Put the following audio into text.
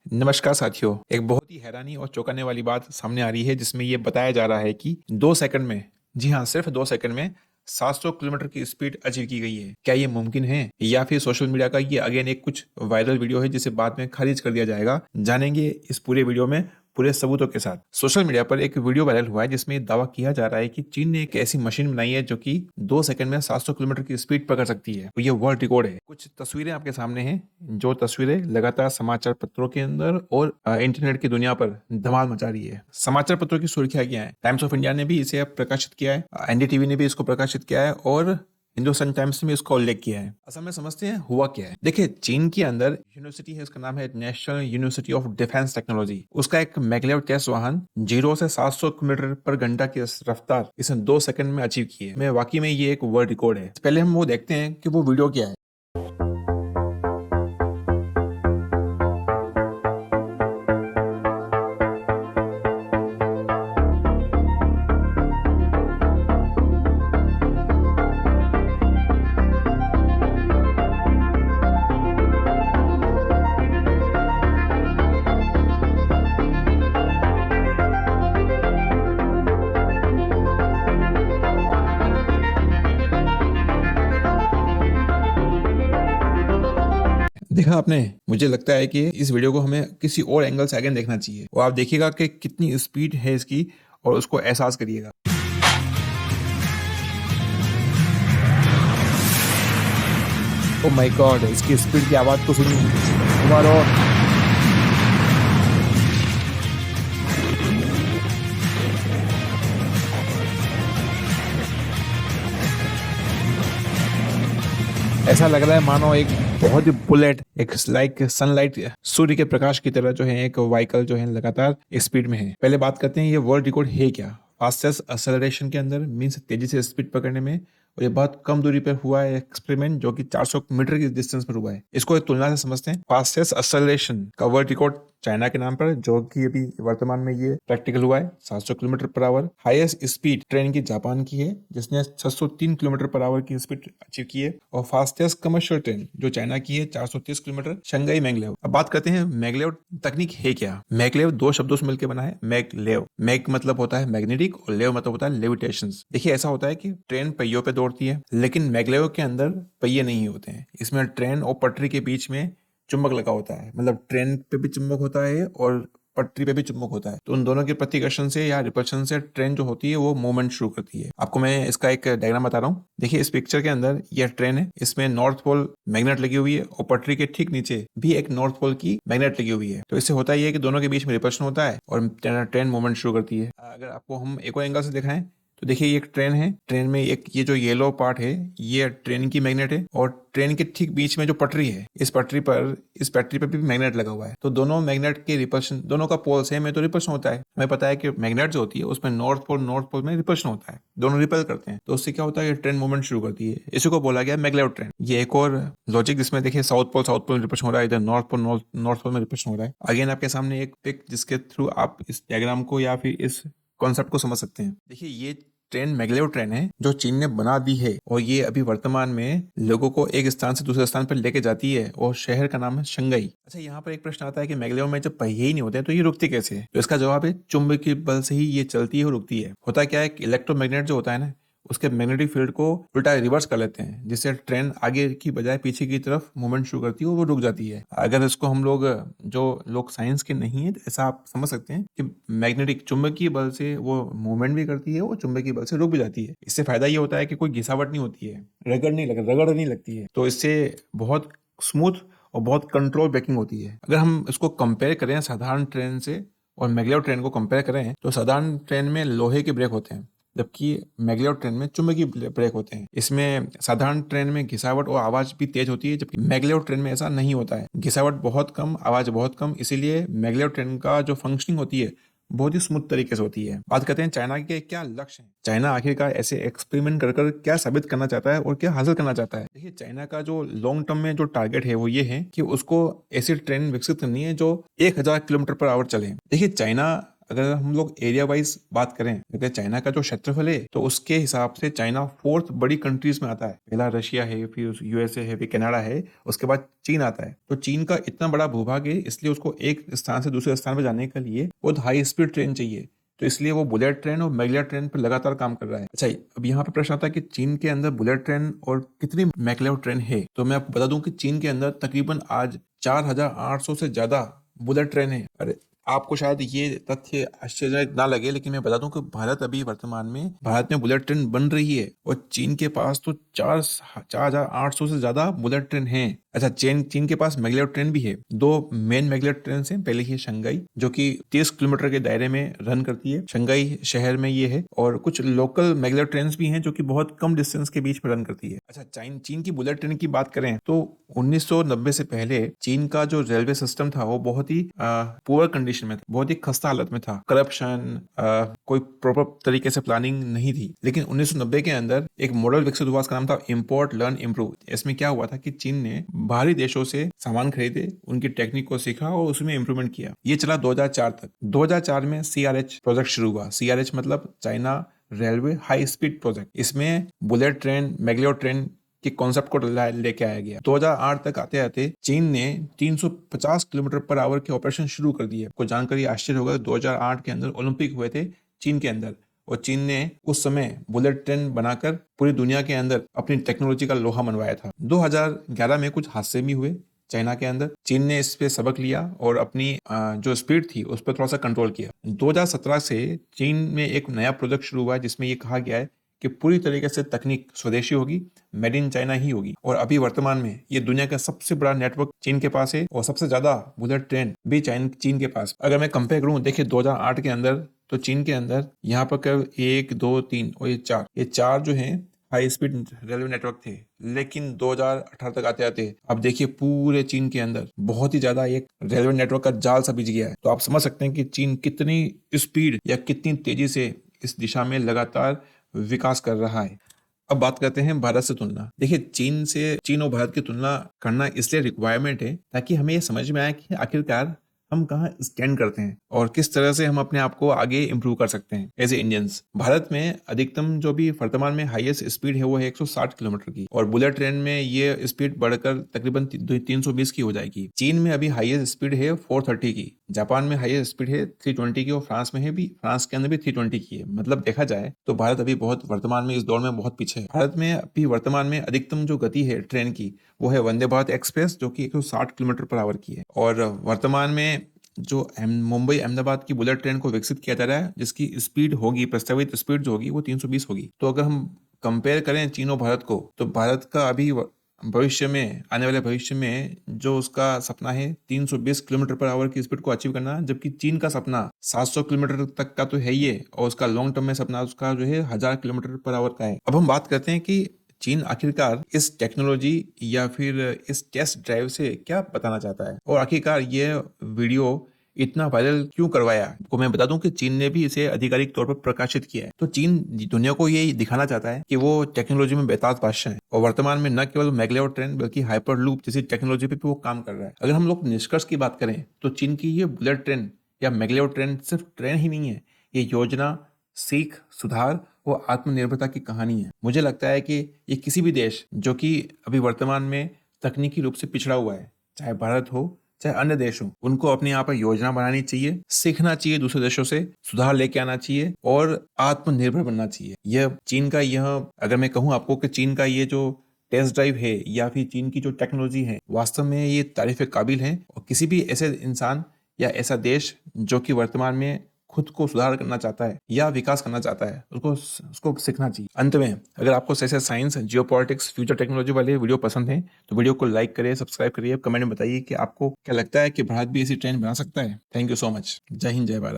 नमस्कार साथियों। एक बहुत ही हैरानी और चौंकाने वाली बात सामने आ रही है जिसमें ये बताया जा रहा है कि 2 सेकंड में, जी हाँ, सिर्फ 2 सेकंड में 700 किलोमीटर की स्पीड अचीव की गई है। क्या ये मुमकिन है या फिर सोशल मीडिया का ये अगेन एक कुछ वायरल वीडियो है जिसे बाद में खारिज कर दिया जाएगा? जानेंगे इस पूरे वीडियो में पूरे सबूतों के साथ। सोशल मीडिया पर एक वीडियो वायरल हुआ है जिसमें दावा किया जा रहा है कि चीन ने एक ऐसी मशीन बनाई है जो कि 2 सेकंड में 700 किलोमीटर की स्पीड पकड़ सकती है। तो ये वर्ल्ड रिकॉर्ड है। कुछ तस्वीरें आपके सामने हैं, जो तस्वीरें लगातार समाचार पत्रों के अंदर और इंटरनेट की दुनिया पर धमाल मचा रही है। समाचार पत्रों की सुर्खियां क्या है? टाइम्स ऑफ इंडिया ने भी इसे अब प्रकाशित किया है, एनडीटीवी ने भी इसको प्रकाशित किया है और हिंदुस्तान टाइम्स में इसका उल्लेख किया है। असल में समझते हैं हुआ क्या है। देखिए, चीन के अंदर यूनिवर्सिटी है, उसका नाम है national university of defence technology. उसका एक मैग्लेव टेस्ट वाहन 0 से 700 किलोमीटर पर घंटा की रफ्तार इसने 2 सेकंड में अचीव की है। मैं वाकई में ये एक वर्ल्ड रिकॉर्ड है। पहले हम वो देखते हैं कि वो वीडियो क्या है। देखा आपने? मुझे लगता है कि इस वीडियो को हमें किसी और एंगल से आगे देखना चाहिए और आप देखिएगा कि कितनी स्पीड है इसकी और उसको एहसास करिएगा। ओ माय गॉड, इसकी स्पीड की आवाज तो सुनिए। तुम्हारा ऐसा लग रहा है मानो एक बहुत ही बुलेट, एक लाइक सनलाइट, सूर्य के प्रकाश की तरह जो है एक व्हीकल जो है लगातार स्पीड में है। पहले बात करते हैं ये वर्ल्ड रिकॉर्ड है क्या। फास्टेस्ट एक्सेलरेशन के अंदर मीन्स तेजी से स्पीड पकड़ने में, और ये बहुत कम दूरी पर हुआ है एक्सपेरिमेंट जो कि 400 मीटर की डिस्टेंस पर हुआ है। इसको एक तुलना से समझते हैं। फास्टेस्ट एक्सेलरेशन का वर्ल्ड रिकॉर्ड चाइना के नाम पर, जो कि अभी वर्तमान में ये प्रैक्टिकल हुआ है 700 kilometre per hour. Highest speed train की जापान की है जिसने 603 किलोमीटर पर आवर की स्पीड अचीव की है। और फास्टेस्ट कमर्शियल ट्रेन जो चाइना की है 430 किलोमीटर, शंघाई मैगलेव। अब बात करते हैं मैगलेव तकनीक है क्या। मैगलेव 2 शब्दों से मिलकर बना है, मैगलेव। मैग मतलब होता है मैग्नेटिक और लेव मतलब होता है लेविटेशन। देखिए, ऐसा होता है कि ट्रेन पहियों पे दौड़ती है, लेकिन मैगलेव के अंदर पहिए नहीं होते हैं। इसमें ट्रेन और पटरी के बीच में चुंबक लगा होता है, मतलब ट्रेन पे भी चुंबक होता है और पटरी पे भी चुंबक होता है। तो उन दोनों के प्रतिकर्षण से या रिपल्शन से ट्रेन जो होती है वो मूवमेंट शुरू करती है। आपको मैं इसका एक डायग्राम बता रहा हूँ। देखिए, इस पिक्चर के अंदर यह ट्रेन है, इसमें नॉर्थ पोल मैग्नेट लगी हुई है और पटरी के ठीक नीचे भी एक नॉर्थ पोल की मैग्नेट लगी हुई है। तो इससे होता है कि दोनों के बीच में रिपल्शन होता है और ट्रेन मूवमेंट शुरू करती है। अगर आपको हम एक और एंगल से दिखाएं तो देखिए, ये एक ट्रेन है। ट्रेन में एक ये जो येलो पार्ट है ये ट्रेन की मैग्नेट है और ट्रेन के ठीक बीच में जो पटरी है, इस पटरी पर भी मैग्नेट लगा हुआ है। तो दोनों मैग्नेट के रिपल्शन, दोनों का पोल सेम है तो रिपल्शन होता है। हमें पता है कि मैग्नेट जो होती है उसमें नॉर्थ पोल में रिपल्शन होता है, दोनों रिपल करते हैं। तो उससे क्या होता है कि ट्रेन मूवमेंट शुरू करती है। इसी को बोला गया मैगलेव ट्रेन। ये एक और लॉजिक जिसमें देखिए साउथ पोल में रिपल्शन हो रहा है, इधर नॉर्थ पोल में रिपल्शन हो रहा है। अगेन आपके सामने एक पिक जिसके थ्रू आप इस डायग्राम को या फिर इस कॉन्सेप्ट को समझ सकते हैं। देखिए, ये ट्रेन मैगलेव ट्रेन है जो चीन ने बना दी है और ये अभी वर्तमान में लोगों को एक स्थान से दूसरे स्थान पर लेके जाती है और शहर का नाम है शंघाई। अच्छा, यहाँ पर एक प्रश्न आता है कि मैगलेव में जब पहिए ही नहीं होते तो ये रुकती कैसे है? तो इसका जवाब है चुंबकीय बल से ही ये चलती है और रुकती है। होता क्या है कि इलेक्ट्रोमैग्नेट जो होता है ना, उसके मैग्नेटिक फील्ड को उल्टा रिवर्स कर लेते हैं, जिससे ट्रेन आगे की बजाय पीछे की तरफ मूवमेंट शुरू करती है और वो रुक जाती है। अगर इसको हम लोग, जो लोग साइंस के नहीं है, ऐसा आप समझ सकते हैं कि मैग्नेटिक चुंबकीय बल से वो मूवमेंट भी करती है और चुंबकीय बल से रुक भी जाती है। इससे फायदा ये होता है कि कोई घिसावट नहीं होती है, रगड़ नहीं लगती है। तो इससे बहुत स्मूथ और बहुत कंट्रोल ब्रेकिंग होती है। अगर हम इसको कंपेयर करें साधारण ट्रेन से और मैगलेव ट्रेन को कंपेयर करें तो साधारण ट्रेन में लोहे के ब्रेक होते हैं, जबकि मैगलेव ट्रेन में चुंबकीय ब्रेक होते हैं। इसमें साधारण ट्रेन में घिसावट और आवाज भी तेज होती है, जबकि मैगलेव ट्रेन में ऐसा नहीं होता है। घिसावट बहुत कम, आवाज बहुत कम, इसीलिए मैगलेव ट्रेन का जो फंक्शनिंग होती है बहुत ही स्मूथ तरीके से होती है। बात करते हैं चाइना के क्या लक्ष्य हैं। चाइना आखिरकार ऐसे एक्सपेरिमेंट कर क्या साबित करना चाहता है और क्या हासिल करना चाहता है। देखिए, चाइना का जो लॉन्ग टर्म में जो टारगेट है वो ये है कि उसको ऐसी ट्रेन विकसित करनी है जो 1000 किलोमीटर पर आवर चले। देखिए, चाइना अगर हम लोग एरिया वाइज बात करें, अगर चाइना का जो क्षेत्रफल है तो उसके हिसाब से चाइना 4th बड़ी कंट्रीज में आता है। पहला रशिया है, फिर यूएसए है, फिर कनाडा है, उसके बाद चीन आता है। तो चीन का इतना बड़ा भूभाग है, इसलिए उसको एक स्थान से दूसरे स्थान पर जाने के लिए बहुत हाई स्पीड ट्रेन चाहिए। तो इसलिए वो बुलेट ट्रेन और मैगलेव ट्रेन पर लगातार काम कर रहा है। अच्छा, अब यहाँ पे प्रश्न आता है कि चीन के अंदर बुलेट ट्रेन और कितनी मैगलेव ट्रेन है। तो मैं आपको बता दूं कि चीन के अंदर तकरीबन आज 4800 से ज्यादा बुलेट ट्रेन है। अरे, आपको शायद ये तथ्य आश्चर्यजनक ना लगे, लेकिन मैं बता दूं कि भारत में बुलेट ट्रेन बन रही है और चीन के पास तो 4800 से ज्यादा बुलेट ट्रेन है। अच्छा, चीन के पास मैगलेव ट्रेन भी है। 2 मेन मैगलेव ट्रेन है। पहले ही शंघाई, जो कि 30 किलोमीटर के दायरे में रन करती है, शंघाई शहर में ये है। और कुछ लोकल मैगलेव ट्रेन भी हैं जो कि बहुत कम डिस्टेंस के बीच में रन करती है। अच्छा, चीन की बुलेट ट्रेन की बात करें तो 1990 से पहले चीन का जो रेलवे सिस्टम था वो बहुत ही पुअर कंडीशन में था, बहुत ही खस्ता हालत में था। करप्शन, कोई प्रॉपर तरीके से प्लानिंग नहीं थी। लेकिन 1990 के अंदर एक मॉडल विकसित हुआ, उसका नाम था इम्पोर्ट लर्न इम्प्रूव। इसमें क्या हुआ था कि चीन ने बाहरी देशों से सामान खरीदे, उनकी टेक्निक को सीखा और उसमें इंप्रूवमेंट किया। ये चला 2004 तक। 2004 में CRH प्रोजेक्ट शुरू हुआ। CRH मतलब China railway high speed project. इसमें बुलेट ट्रेन, मैगलेव ट्रेन के कॉन्सेप्ट को लेके आया गया। 2008 तक आते आते चीन ने 350 किलोमीटर पर आवर के ऑपरेशन शुरू कर दिए। आपको जानकर आश्चर्य होगा, 2008 के अंदर ओलंपिक हुए थे चीन के अंदर, और चीन ने उस समय बुलेट ट्रेन बनाकर पूरी दुनिया के अंदर अपनी टेक्नोलॉजी का लोहा मनवाया था। 2011 में कुछ हादसे भी हुए चाइना के अंदर। चीन ने इस पे सबक लिया और अपनी जो स्पीड थी उस पर थोड़ा सा कंट्रोल किया। 2017 से चीन में एक नया प्रोजेक्ट शुरू हुआ है जिसमें ये कहा गया है कि पूरी तरीके से तकनीक स्वदेशी होगी, मेड इन चाइना ही होगी। और अभी वर्तमान में ये दुनिया का सबसे बड़ा नेटवर्क चीन के पास है और सबसे ज्यादा बुलेट ट्रेन भी चीन के पास। अगर मैं कंपेयर करूं, देखिए 2008 के अंदर तो चीन के अंदर यहाँ पर करीब 1, 2, 3 और ये चार जो हैं हाई स्पीड रेलवे नेटवर्क थे। लेकिन 2018 तक आते आते अब देखिए पूरे चीन के अंदर बहुत ही ज्यादा एक रेलवे नेटवर्क का जाल सा बिछ गया है। तो आप समझ सकते हैं कि चीन कितनी स्पीड या कितनी तेजी से इस दिशा में लगातार विकास कर रहा है। अब बात करते हैं भारत से तुलना। देखिए, चीन और भारत की तुलना करना इसलिए रिक्वायरमेंट है ताकि हमें ये समझ में आए कि आखिरकार हम कहाँ स्टैंड करते हैं और किस तरह से हम अपने आप को आगे इंप्रूव कर सकते हैं एज ए इंडियंस। भारत में अधिकतम जो भी वर्तमान में हाईएस्ट स्पीड है वो है 160 किलोमीटर की, और बुलेट ट्रेन में ये स्पीड बढ़कर तकरीबन 320 की हो जाएगी। चीन में अभी हाईएस्ट स्पीड है 430 की, जापान में हाईएस्ट स्पीड है 320 की, और फ्रांस के अंदर भी 320 की है। मतलब देखा जाए तो भारत अभी बहुत वर्तमान में इस दौर में बहुत पीछे है। भारत में अभी वर्तमान में अधिकतम जो गति है ट्रेन की वो है वंदे भारत एक्सप्रेस, जो कि 160 किलोमीटर पर आवर की है। और वर्तमान में जो मुंबई अहमदाबाद की बुलेट ट्रेन को विकसित किया जा रहा है, जिसकी स्पीड होगी, प्रस्तावित स्पीड जो होगी वो 320 होगी। तो अगर हम कंपेयर करें चीन और भारत को, तो भारत का अभी आने वाले भविष्य में जो उसका सपना है 320 किलोमीटर पर आवर की स्पीड को अचीव करना, जबकि चीन का सपना 700 किलोमीटर तक का तो है ही है, और उसका लॉन्ग टर्म में सपना उसका जो है 1000 किलोमीटर पर आवर का है। अब हम बात करते हैं कि चीन आखिरकार इस टेक्नोलॉजी या फिर इस टेस्ट ड्राइव से क्या बताना चाहता है, और आखिरकार ये वीडियो इतना वायरल क्यों करवाया। को मैं बता दूं कि चीन ने भी इसे आधिकारिक तौर पर प्रकाशित किया है। तो चीन दुनिया को ये दिखाना चाहता है कि वो टेक्नोलॉजी में बेताज बादशाह है, और वर्तमान में न केवल मैगलेव ट्रेन बल्कि हाइपरलूप जैसी टेक्नोलॉजी पे भी वो काम कर रहा है। अगर हम लोग निष्कर्ष की बात करें तो चीन की ये बुलेट ट्रेन या मैगलेव ट्रेन सिर्फ ट्रेन ही नहीं है, ये योजना, सीख, सुधार और आत्मनिर्भरता की कहानी है। मुझे लगता है कि ये किसी भी देश जो कि अभी वर्तमान में तकनीकी रूप से पिछड़ा हुआ है, चाहे भारत हो चाहे अन्य देश हो, उनको अपने यहाँ पर योजना बनानी चाहिए, सीखना चाहिए दूसरे देशों से, सुधार लेके आना चाहिए और आत्मनिर्भर बनना चाहिए। अगर मैं कहूँ आपको कि चीन का ये जो टेस्ट ड्राइव है या फिर चीन की जो टेक्नोलॉजी है, वास्तव में ये तारीफ काबिल है, और किसी भी ऐसे इंसान या ऐसा देश जो कि वर्तमान में खुद को सुधार करना चाहता है या विकास करना चाहता है, उसको सीखना चाहिए। अंत में, अगर आपको ऐसे साइंस, जियोपॉलिटिक्स, फ्यूचर टेक्नोलॉजी वाले वीडियो पसंद है तो वीडियो को लाइक करिए, सब्सक्राइब करिए, कमेंट में बताइए कि आपको क्या लगता है कि भारत भी ऐसी ट्रेन बना सकता है। Thank you so much. जय हिंद, जय भारत।